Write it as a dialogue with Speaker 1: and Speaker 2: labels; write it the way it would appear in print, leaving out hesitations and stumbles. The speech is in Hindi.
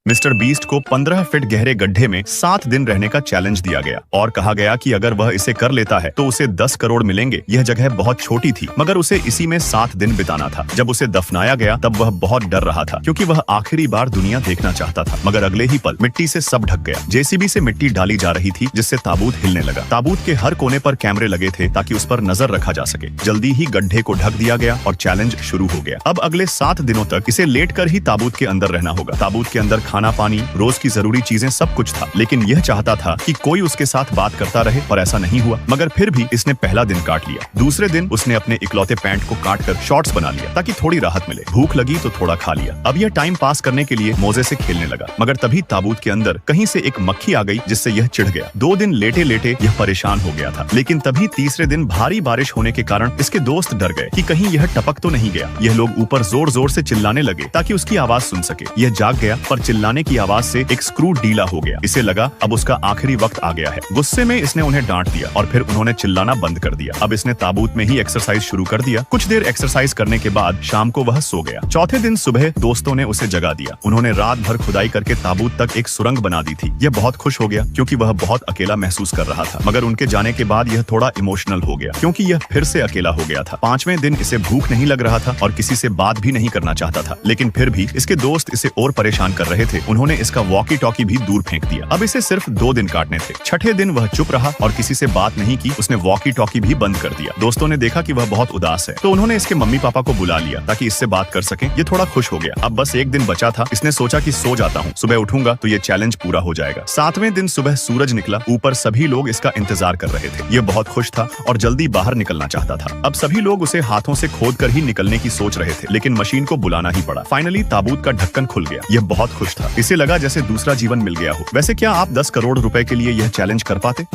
Speaker 1: मिस्टर बीस्ट को 15 फीट गहरे गड्ढे में 7 दिन रहने का चैलेंज दिया गया और कहा गया कि अगर वह इसे कर लेता है तो उसे 10 करोड़ मिलेंगे। यह जगह बहुत छोटी थी मगर उसे इसी में 7 दिन बिताना था। जब उसे दफनाया गया तब वह बहुत डर रहा था क्योंकि वह आखिरी बार दुनिया देखना चाहता था। मगर अगले ही पल मिट्टी से सब ढक गया। जेसीबी से मिट्टी डाली जा रही थी जिससे ताबूत हिलने लगा। ताबूत के हर कोने पर कैमरे लगे थे ताकि उस पर नजर रखा जा सके। जल्दी ही गड्ढे को ढक दिया गया और चैलेंज शुरू हो गया। अब अगले 7 दिनों तक इसे लेट कर ही ताबूत के अंदर रहना होगा। ताबूत के अंदर खाना पानी रोज की जरूरी चीजें सब कुछ था, लेकिन यह चाहता था कि कोई उसके साथ बात करता रहे और ऐसा नहीं हुआ। मगर फिर भी इसने पहला दिन काट लिया। दूसरे दिन उसने अपने इकलौते पैंट को काट कर शॉर्ट्स बना लिया ताकि थोड़ी राहत मिले। भूख लगी तो थोड़ा खा लिया। अब यह टाइम पास करने के लिए मोजे से खेलने लगा। मगर तभी ताबूत के अंदर कहीं से एक मक्खी आ गई जिससे यह चिढ़ गया। 2 दिन लेटे लेटे यह परेशान हो गया था। लेकिन तभी तीसरे दिन भारी बारिश होने के कारण इसके दोस्त डर गए कि कहीं यह टपक तो नहीं गया। यह लोग ऊपर जोर जोर से चिल्लाने लगे ताकि उसकी आवाज सुन सके। यह जाग गया पर चिल्लाने की आवाज से एक स्क्रू ढीला हो गया। इसे लगा अब उसका आखिरी वक्त आ गया है। गुस्से में इसने उन्हें डांट दिया और फिर उन्होंने चिल्लाना बंद कर दिया। अब इसने ताबूत में ही एक्सरसाइज शुरू कर दिया। कुछ देर एक्सरसाइज करने के बाद शाम को वह सो गया। चौथे दिन सुबह दोस्तों ने उसे जगा दिया। उन्होंने रात भर खुदाई करके ताबूत तक एक सुरंग बना दी थी। यह बहुत खुश हो गया क्योंकि वह बहुत अकेला महसूस कर रहा था। मगर उनके जाने के बाद यह थोड़ा इमोशनल हो गया क्योंकि यह फिर से अकेला हो गया था। 5वें दिन इसे भूख नहीं लग रहा था और किसी से बात भी नहीं करना चाहता था। लेकिन फिर भी इसके दोस्त इसे और परेशान कर रहे थे। उन्होंने इसका वॉकी टॉकी भी दूर फेंक दिया। अब इसे सिर्फ 2 दिन काटने थे। छठे दिन वह चुप रहा और किसी से बात नहीं की। उसने वॉकी टॉकी भी बंद कर दिया। दोस्तों ने देखा कि वह बहुत उदास है तो उन्होंने इसके मम्मी पापा को बुला लिया ताकि इससे बात कर सकें। ये थोड़ा खुश हो गया। अब बस 1 दिन बचा था। इसने सोचा कि सो जाता हूँ, सुबह उठूंगा तो ये चैलेंज पूरा हो जाएगा। 7वें दिन सुबह सूरज निकला। ऊपर सभी लोग इसका इंतजार कर रहे थे। ये बहुत खुश था और जल्दी बाहर निकलना चाहता था। अब सभी लोग उसे हाथों से खोद कर ही निकलने की सोच रहे थे, लेकिन मशीन को बुलाना ही पड़ा। फाइनली ताबूत का ढक्कन खुल गया। यह बहुत खुश था। इसे लगा जैसे दूसरा जीवन मिल गया हो। वैसे क्या आप 10 करोड़ रुपए के लिए यह चैलेंज कर पाते?